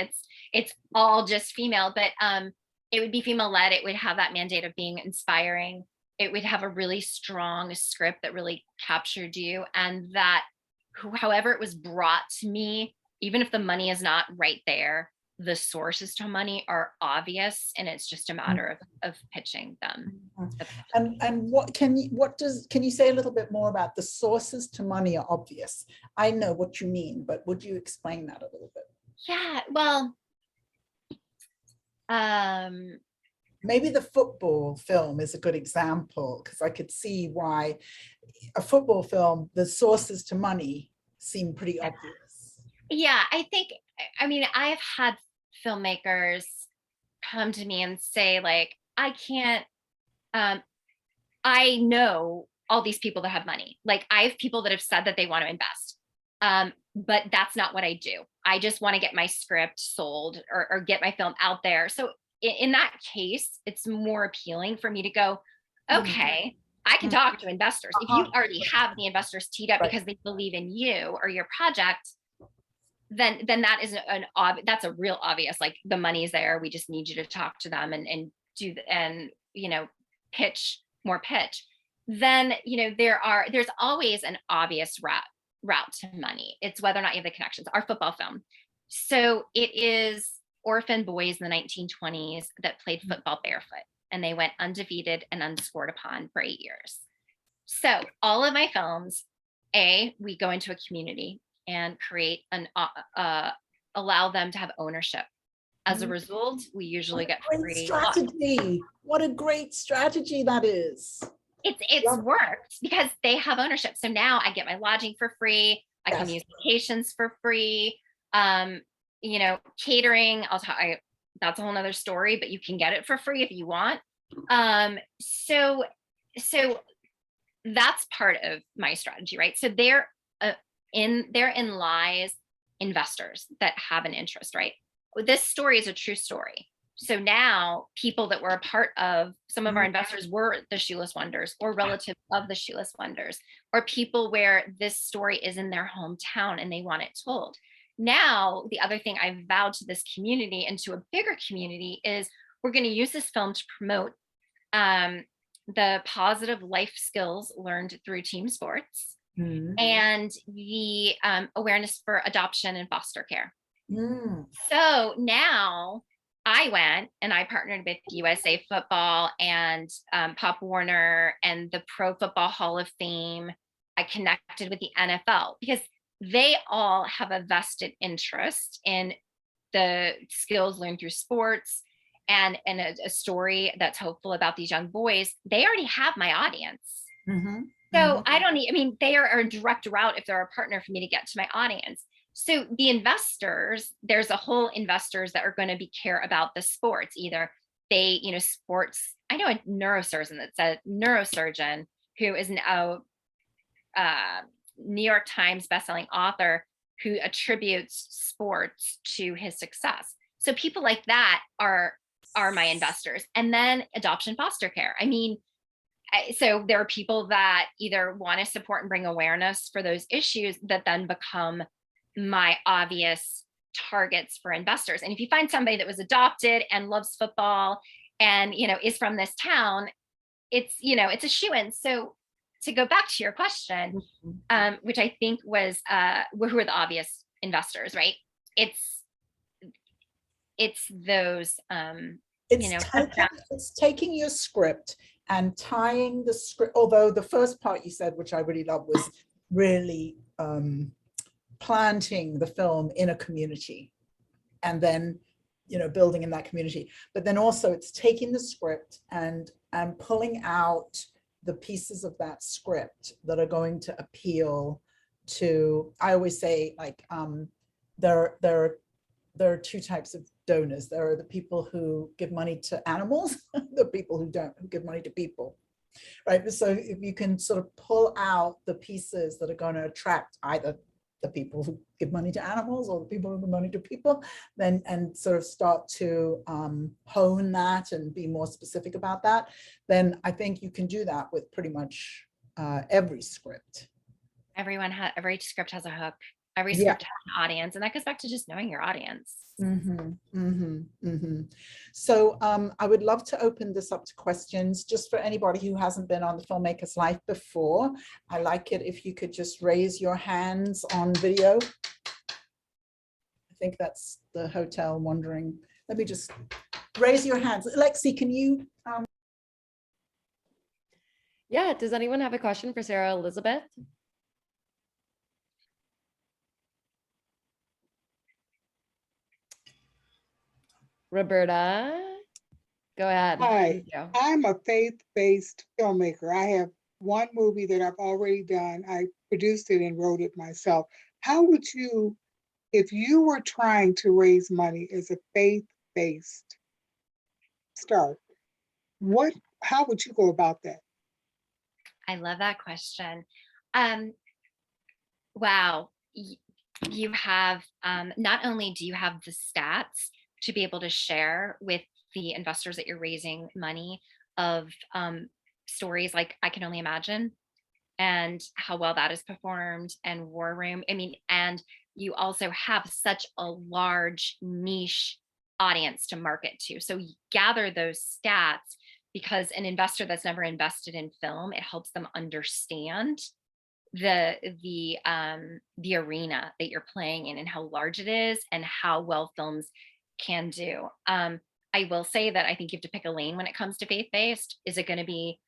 it's all just female, but it would be female led. It would have that mandate of being inspiring. It would have a really strong script that really captured you, and that however it was brought to me, even if the money is not right there, the sources to money are obvious, and it's just a matter of pitching them. And can you say a little bit more about the sources to money are obvious? I know what you mean, but would you explain that a little bit? Yeah, well, maybe the football film is a good example, because I could see why a football film, the sources to money seem pretty obvious. Yeah, I think, I've had filmmakers come to me and say, I can't, I know all these people that have money. Like I have people that have said that they want to invest. But that's not what I do. I just want to get my script sold or get my film out there. So in that case, it's more appealing for me to go, okay, I can talk to investors. If you already have the investors teed up because they believe in you or your project, then that is that's a real obvious, like the money's there. We just need you to talk to them and do and, you know, pitch. Then, you know, there's always an obvious route to money. It's whether or not you have the connections. Our football film. So it is orphan boys in the 1920s that played football barefoot, and they went undefeated and unscored upon for 8 years. So all of my films, we go into a community and create allow them to have ownership. As a result, we usually get free strategy. What a great strategy that is. It's worked because they have ownership. So now I get my lodging for free. I can use vacations for free. You know, catering, that's a whole nother story, but you can get it for free if you want. So that's part of my strategy, right? So therein lies investors that have an interest, right? This story is a true story. So now people that were a part of, some of our investors were the Shoeless Wonders or relatives of the Shoeless Wonders, or people where this story is in their hometown and they want it told. Now, the other thing I've vowed to this community and to a bigger community is we're going to use this film to promote the positive life skills learned through team sports and the awareness for adoption and foster care. So now I went and I partnered with USA Football and Pop Warner and the Pro Football Hall of Fame. I connected with the NFL because they all have a vested interest in the skills learned through sports and a story that's hopeful about these young boys. They already have my audience. So I don't need, I mean, they are a direct route if they're a partner for me to get to my audience. So the investors, there's a whole investors that are going to care about the sports. Either they, you know, sports. I know a neurosurgeon who is now New York Times bestselling author who attributes sports to his success. So people like that are my investors. And then adoption foster care. I mean, so there are people that either want to support and bring awareness for those issues that then become my obvious targets for investors. And if you find somebody that was adopted and loves football and, you know, is from this town, it's, you know, it's a shoo-in. So to go back to your question, which I think was, who are the obvious investors, right? It's those, it's taking your script and tying the script, although the first part you said, which I really love, was really, planting the film in a community and then, you know, building in that community. But then also it's taking the script and pulling out the pieces of that script that are going to appeal to, I always say, like, there are two types of donors. There are the people who give money to animals, the people who don't, who give money to people. Right. So if you can sort of pull out the pieces that are going to attract either the people who give money to animals or the people who give money to people, then, and sort of start to hone that and be more specific about that, then I think you can do that with pretty much every script. Every script has a hook. Every script has an audience, and that goes back to just knowing your audience. So I would love to open this up to questions just for anybody who hasn't been on the Filmmaker's Life before. I like it if you could just raise your hands on video. I think that's the hotel wondering. Let me just raise your hands. Lexi, can you? Yeah, does anyone have a question for Sara Elizabeth? Roberta, go ahead. Hi, I'm a faith-based filmmaker. I have one movie that I've already done. I produced it and wrote it myself. How would you, if you were trying to raise money as a faith-based start, how would you go about that? I love that question. Wow. You have, not only do you have the stats to be able to share with the investors that you're raising money of stories like I Can Only Imagine and how well that is performed and War Room. I mean, and you also have such a large niche audience to market to. So you gather those stats because an investor that's never invested in film, it helps them understand the arena that you're playing in and how large it is and how well films can do. I will say that I think you have to pick a lane when it comes to faith-based. Is it going to be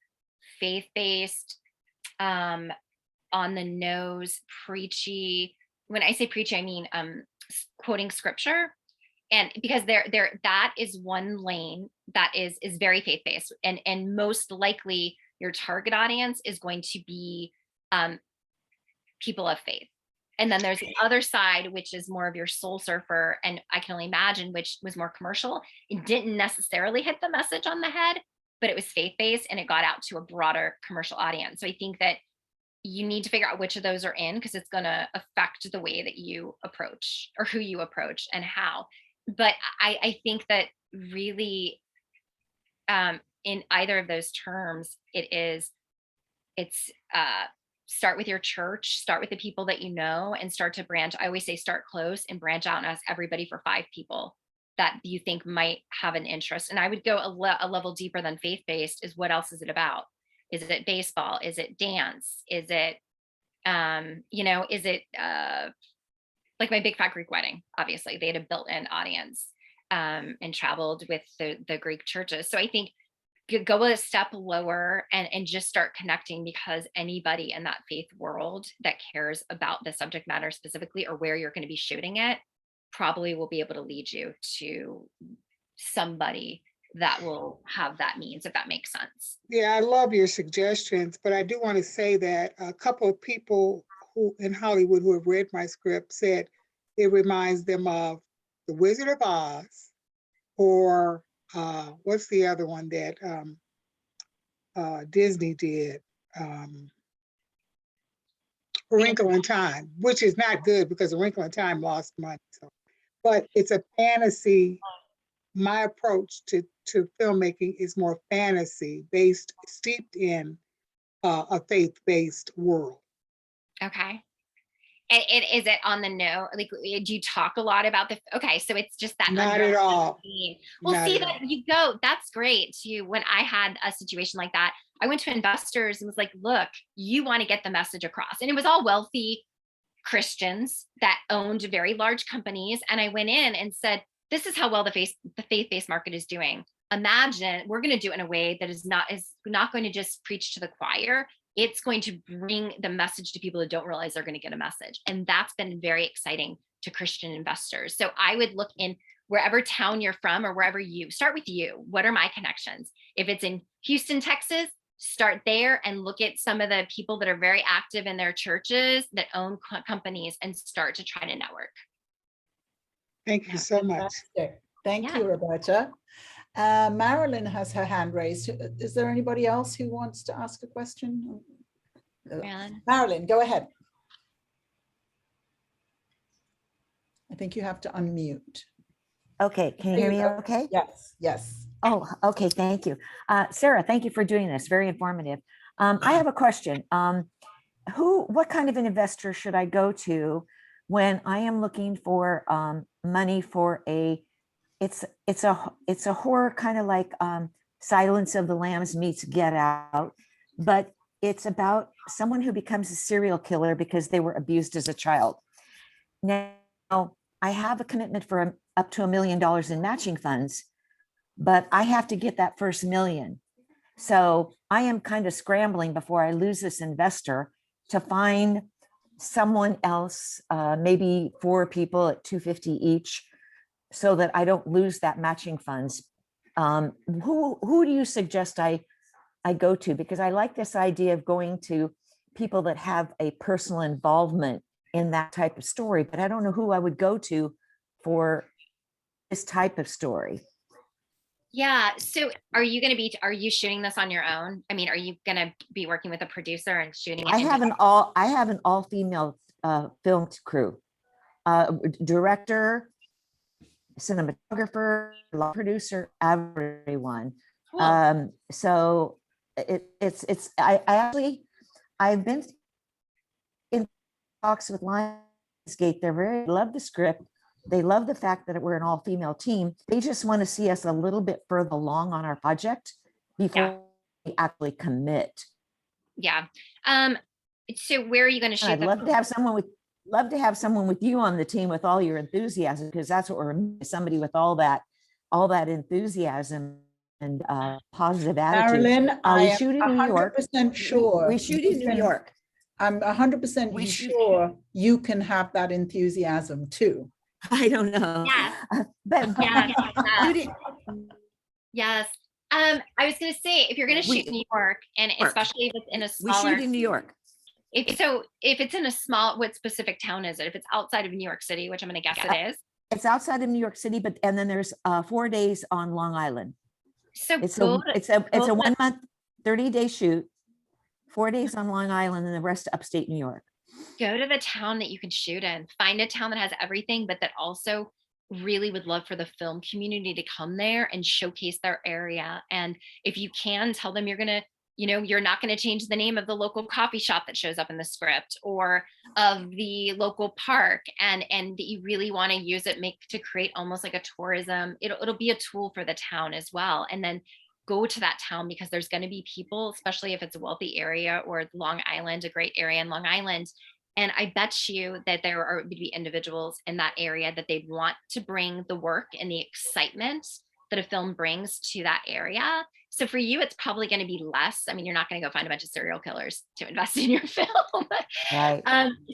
faith-based, on the nose, preachy? When I say preachy, I mean quoting scripture. And because that is one lane that is very faith-based, and most likely your target audience is going to be people of faith. And then there's the other side, which is more of your soul surfer, and I Can Only Imagine, which was more commercial. It didn't necessarily hit the message on the head, but it was faith-based and it got out to a broader commercial audience. So I think that you need to figure out which of those are in, because it's going to affect the way that you approach or who you approach and how. But I think that really, in either of those terms, it's start with your church, start with the people that you know, and start to branch. I always say start close and branch out and ask everybody for 5 people that you think might have an interest. And I would go a level deeper than faith-based. Is what else is it about? Is it baseball? Is it dance? Is it, is it like My Big Fat Greek Wedding? Obviously, they had a built-in audience and traveled with the Greek churches. So I think go a step lower and just start connecting, because anybody in that faith world that cares about the subject matter specifically or where you're going to be shooting it probably will be able to lead you to somebody that will have that means, if that makes sense. Yeah, I love your suggestions, but I do want to say that a couple of people who in Hollywood who have read my script said it reminds them of The Wizard of Oz, or what's the other one that Disney did? A Wrinkle in Time, which is not good because A Wrinkle in Time lost money. So, but it's a fantasy. My approach to filmmaking is more fantasy based, steeped in a faith-based world. Okay. Is it on the note? Like, do you talk a lot about okay, so it's just that. Not at all. Well, Not see at that all. you go, that's great too. When I had a situation like that, I went to investors and was like, look, you want to get the message across. And it was all wealthy Christians that owned very large companies. And I went in and said, this is how well the faith-based market is doing. Imagine we're going to do it in a way that is not going to just preach to the choir. It's going to bring the message to people that don't realize they're going to get a message. And that's been very exciting to Christian investors. So I would look in wherever town you're from, or wherever you start with you. What are my connections? If it's in Houston, Texas, start there and look at some of the people that are very active in their churches that own companies and start to try to network. Thank you so much. Fantastic. Thank Yeah. you, Roberta. Marilyn has her hand raised. Is there anybody else who wants to ask a question? Marilyn, go ahead. I think you have to unmute. Okay, can you hear me okay? Yes, yes. Oh, okay, thank you. Sara, thank you for doing this. Very informative. I have a question. What kind of an investor should I go to when I am looking for money for it's a horror, kind of like Silence of the Lambs meets Get Out, but it's about someone who becomes a serial killer because they were abused as a child. Now, I have a commitment for up to $1 million in matching funds, but I have to get that first $1 million. So I am kind of scrambling before I lose this investor to find someone else, maybe 4 people at $250 each, so that I don't lose that matching funds. Who do you suggest I go to? Because I like this idea of going to people that have a personal involvement in that type of story, but I don't know who I would go to for this type of story. Yeah. So are you shooting this on your own? I mean, are you going to be working with a producer and shooting it? I have an all female film crew, director, cinematographer, producer, everyone. Cool. So I actually, I've been in talks with Lionsgate. Love the script. They love the fact that we're an all female team. They just want to see us a little bit further along on our project before we actually commit. Yeah. So where are you going to shoot? I'd love to have someone with you on the team with all your enthusiasm, because that's what we're missing, somebody with all that enthusiasm and positive attitude. Marilyn, I We am shoot in New York. 100% sure. We shoot in New York. I'm 100% We shoot- sure you can have that enthusiasm too. I don't know. Yes. But Yes. shoot it- Yes. I was going to say, if you're going to shoot in New York, and especially if it's in a we smaller, shoot in New York. if it's in a small, what specific town is it? If it's outside of New York City, which I'm going to guess it is. It's outside of New York City, and then there's 4 days on Long Island. So It's go a 1 month, 30-day shoot, 4 days on Long Island, and the rest upstate New York. go to the town that you can shoot in. Find a town that has everything, but that also really would love for the film community to come there and showcase their area. And if you can, tell them you're not going to change the name of the local coffee shop that shows up in the script or of the local park, and that you really want to use it to create almost like a tourism. It'll be a tool for the town as well. And then go to that town, because there's going to be people, especially if it's a wealthy area or Long Island, a great area in Long Island. And I bet you that there would be individuals in that area that they'd want to bring the work and the excitement that a film brings to that area. So for you, it's probably going to be less. I mean, you're not going to go find a bunch of serial killers to invest in your film. Right.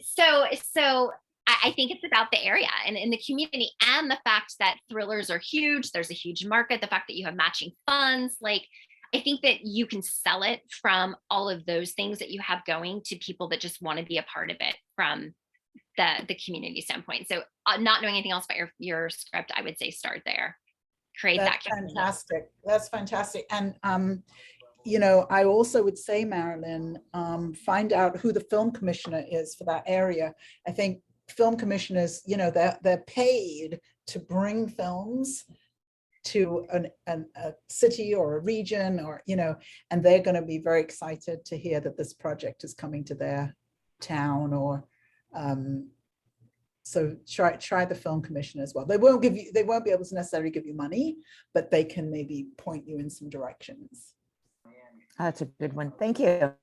So I think it's about the area and in the community, and the fact that thrillers are huge. There's a huge market. The fact that you have matching funds, I think that you can sell it from all of those things that you have going to people that just want to be a part of it from the community standpoint. So not knowing anything else about your script, I would say start there. Create that. That's fantastic. That's fantastic. And I also would say, Marilyn, find out who the film commissioner is for that area. I think film commissioners, they're paid to bring films to a city or a region, or and they're going to be very excited to hear that this project is coming to their town. Or so try the film commission as well. They won't be able to necessarily give you money, but they can maybe point you in some directions. That's a good one. Thank you.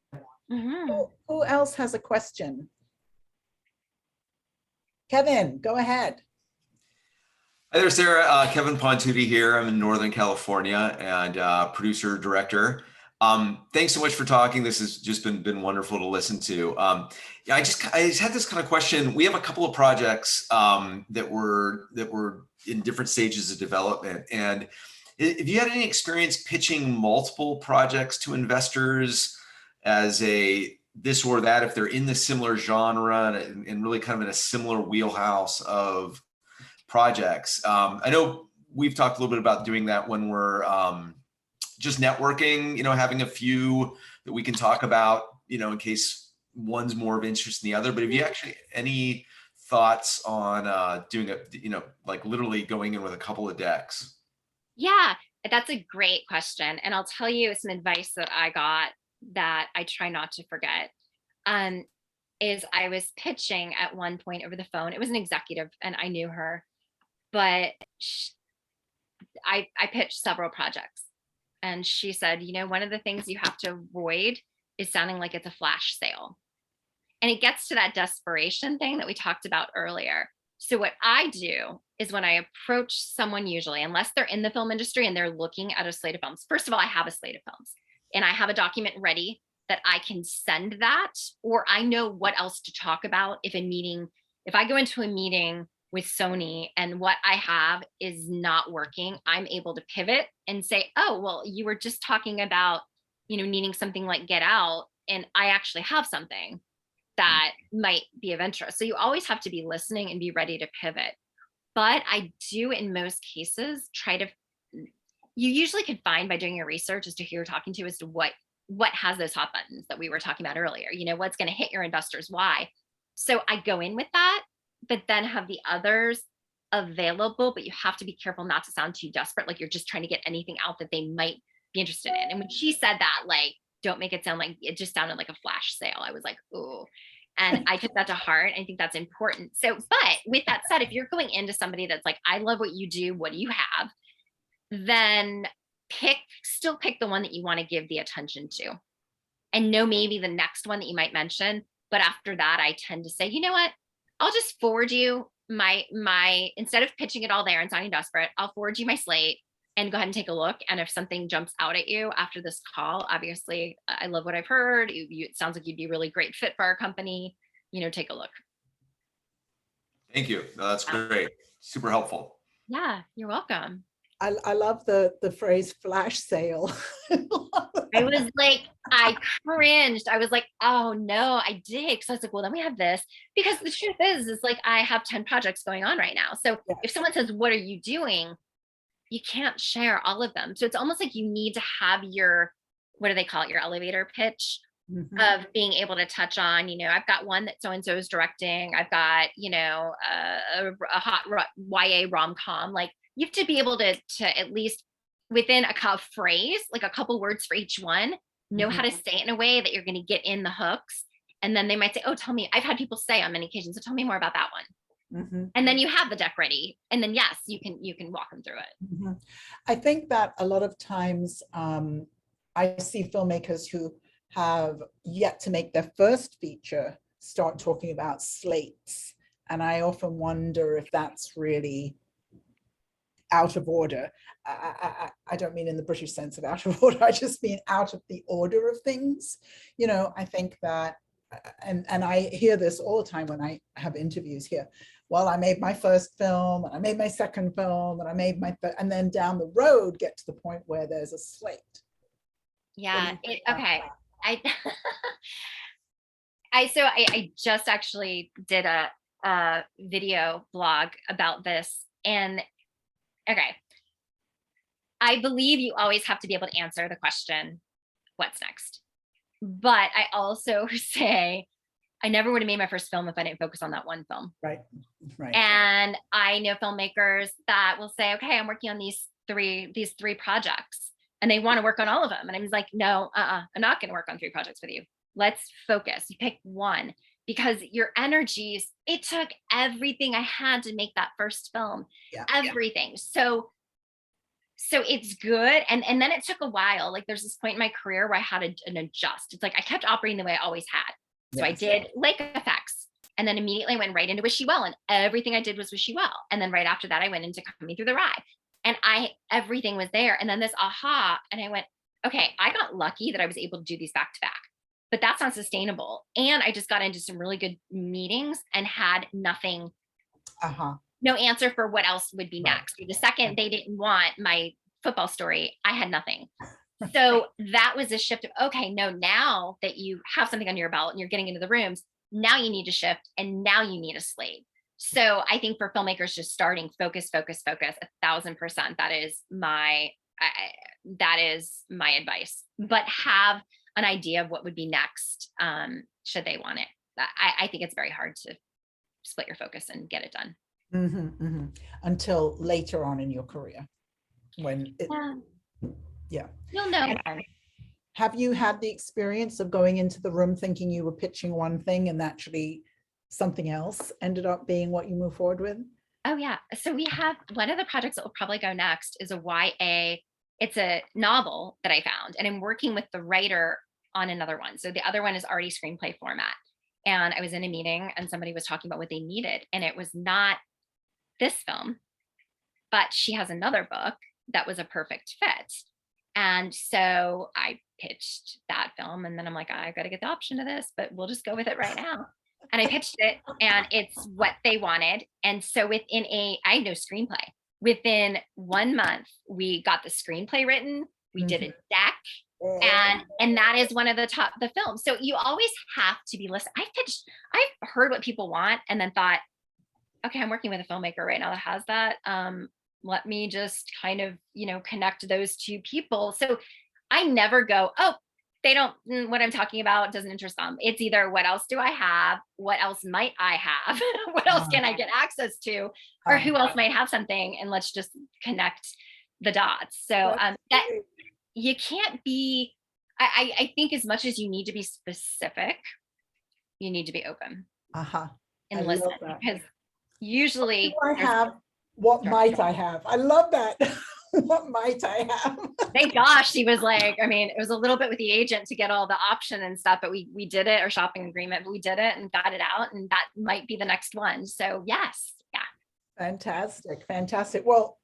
Mm-hmm. Who else has a question? Kevin, go ahead. Hi there, Sarah. Kevin Pontucci here. I'm in Northern California and producer, director. Thanks so much for talking. This has just been wonderful to listen to. I just had this kind of question. We have a couple of projects that were in different stages of development. And have you had any experience pitching multiple projects to investors as a this or that, if they're in the similar genre and really kind of in a similar wheelhouse of projects? I know we've talked a little bit about doing that when we're just networking, having a few that we can talk about, in case one's more of interest than the other. But have you actually any thoughts on doing like literally going in with a couple of decks? Yeah, that's a great question. And I'll tell you some advice that I got that I try not to forget. Is I was pitching at one point over the phone. It was an executive and I knew her, but I pitched several projects. And she said, one of the things you have to avoid is sounding like it's a flash sale. And it gets to that desperation thing that we talked about earlier. So what I do is when I approach someone, usually, unless they're in the film industry and they're looking at a slate of films, first of all, I have a slate of films and I have a document ready that I can send that, or I know what else to talk about if I go into a meeting with Sony and what I have is not working, I'm able to pivot and say, oh, well, you were just talking about, needing something like Get Out, and I actually have something that might be of interest. So you always have to be listening and be ready to pivot. But I do, in most cases, try to you usually could find by doing your research as to who you're talking to as to what has those hot buttons that we were talking about earlier, what's going to hit your investors, why. So I go in with that, but then have the others available, but you have to be careful not to sound too desperate, like you're just trying to get anything out that they might be interested in. And when she said that, like, don't make it sound like, it just sounded like a flash sale. I was like, ooh. And I took that to heart. I think that's important. So, but with that said, if you're going into somebody that's like, I love what you do, what do you have? Then still pick the one that you want to give the attention to. And know maybe the next one that you might mention. But after that, I tend to say, you know what? I'll just forward you my instead of pitching it all there and sounding desperate, I'll forward you my slate and go ahead and take a look. And if something jumps out at you after this call, obviously, I love what I've heard. It sounds like you'd be a really great fit for our company. Take a look. Thank you. No, that's great. Super helpful. Yeah, you're welcome. I love the phrase flash sale. I was like, I cringed. I was like, oh no, I did. Because I was like, well, then we have this. Because the truth is like, I have 10 projects going on right now. So Yes. if someone says, what are you doing? You can't share all of them. So it's almost like you need to have your, what do they call it? Your elevator pitch of being able to touch on, I've got one that so-and-so is directing. I've got, a hot YA rom-com. Like, you have to be able to at least within a phrase, like a couple words for each one, know how to say it in a way that you're going to get in the hooks. And then they might say, oh, tell me, I've had people say on many occasions, so tell me more about that one. And then you have the deck ready. And then, yes, you can walk them through it. I think that a lot of times I see filmmakers who have yet to make their first feature start talking about slates. And I often wonder if that's really out of order. I don't mean in the British sense of out of order. I just mean out of the order of things. I think that, and I hear this all the time when I have interviews here. Well, I made my first film, and I made my second film, and I made my and then down the road get to the point where there's a slate. Yeah. Okay. I just actually did a video blog about this, and okay. I believe you always have to be able to answer the question, what's next? But I also say, I never would have made my first film if I didn't focus on that one film. Right. And I know filmmakers that will say, okay, I'm working on these three projects, and they want to work on all of them. And I'm like, no, I'm not going to work on 3 projects with you. Let's focus. You pick one, because your energies, it took everything I had to make that first film, everything. So it's good. And then it took a while. Like, there's this point in my career where I had an adjust. It's like, I kept operating the way I always had. So I did lake effects, and then immediately I went right into Wishy Well, and everything I did was Wishy Well. And then right after that, I went into Coming Through the Rye, and everything was there. And then this aha, and I went, okay, I got lucky that I was able to do these back to back, but that's not sustainable. And I just got into some really good meetings and had nothing, no answer for what else would be next. The second they didn't want my football story, I had nothing. So that was a shift of, okay, no, now that you have something under your belt and you're getting into the rooms, now you need to shift, and now you need a slate. So I think for filmmakers just starting, focus, 1,000%. That is my advice. But have an idea of what would be next, should they want it. I think it's very hard to split your focus and get it done. Until later on in your career, when you'll know. Have you had the experience of going into the room thinking you were pitching one thing and actually something else ended up being what you move forward with? Oh yeah. So we have one of the projects that will probably go next is a YA. It's a novel that I found, and I'm working with the writer on another one. So the other one is already screenplay format. And I was in a meeting and somebody was talking about what they needed, and it was not this film, but she has another book that was a perfect fit. And so I pitched that film, and then I'm like, I've got to get the option to this, but we'll just go with it right now. And I pitched it, and it's what they wanted. And so I had no screenplay. Within 1 month, we got the screenplay written. We did a deck, and that is one of the films. So you always have to be listening. I've heard what people want, and then thought, okay, I'm working with a filmmaker right now that has that. let me just kind of, connect those two people. So I never go, oh, they don't, what I'm talking about doesn't interest them. It's either what else do I have? What else might I have? What else can I get access to? Or who else might have something? And let's just connect the dots. So that you can't be, I think as much as you need to be specific, you need to be open and listen, because usually I have, what might I have? I love that. What might I have? Thank gosh, she was like, I mean, it was a little bit with the agent to get all the option and stuff, but we did it, or shopping agreement, but we did it and got it out, and that might be the next one. So yes, yeah. Fantastic, fantastic. Well,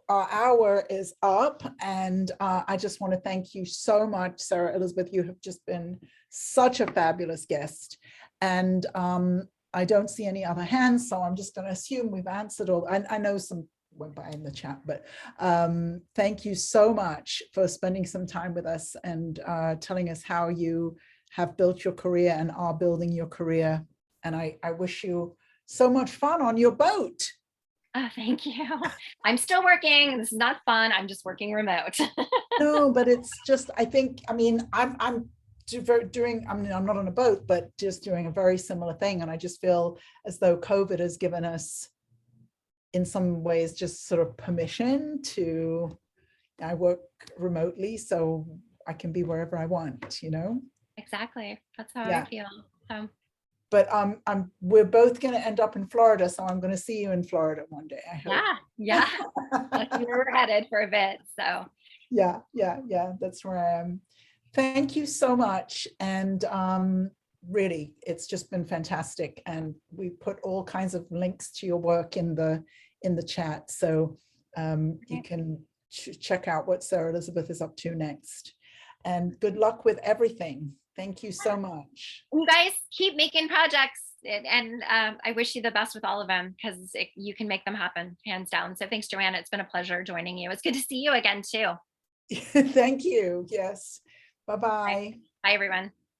our hour is up, and I just want to thank you so much, Sara Elizabeth. You have just been such a fabulous guest, and I don't see any other hands, so I'm just going to assume we've answered all. I know some went by in the chat, but thank you so much for spending some time with us and telling us how you have built your career and are building your career. And I wish you so much fun on your boat. Oh, thank you. I'm still working. This is not fun. I'm just working remote. No, but it's just, I'm not on a boat, but just doing a very similar thing. And I just feel as though COVID has given us, in some ways, just sort of permission to, I work remotely, so I can be wherever I want, Exactly. That's how I feel. So. But we're both going to end up in Florida, so I'm going to see you in Florida one day, I hope. Yeah. That's where we're headed for a bit. So. Yeah. That's where I am. Thank you so much. And really, it's just been fantastic. And we put all kinds of links to your work in the chat, so you can check out what Sara Elizabeth is up to next. And good luck with everything. Thank you so much. You guys keep making projects, and I wish you the best with all of them, because you can make them happen, hands down. So thanks, Joanne. It's been a pleasure joining you. It's good to see you again too. Thank you. Yes. Bye-bye. Bye, everyone.